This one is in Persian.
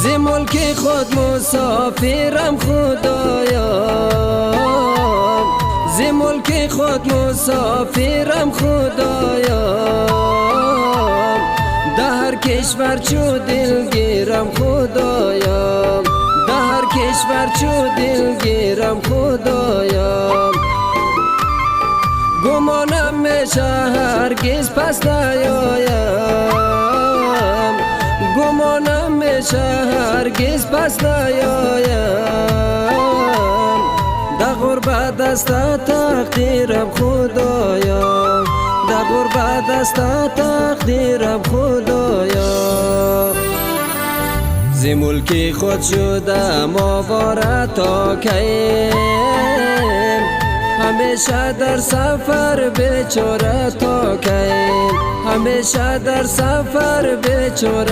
زی ملک خود مسافرم خدایا، زی ملک خود مسافرم خدایا، ده هر کشور چو دلگیرم خدایا، ده هر کشور چو دلگیرم خدایا. گمانم میشه هرگز پس نیایم، گمانم میشه هرگز پس نیایم، در غربت دست تقدیرم خدایا، در غربت دست تقدیرم خدایا. زی ملک خود شدم آواره تا کیم، همیشه در سفر بیچاره تا کیم، همیشه در سفر بیچاره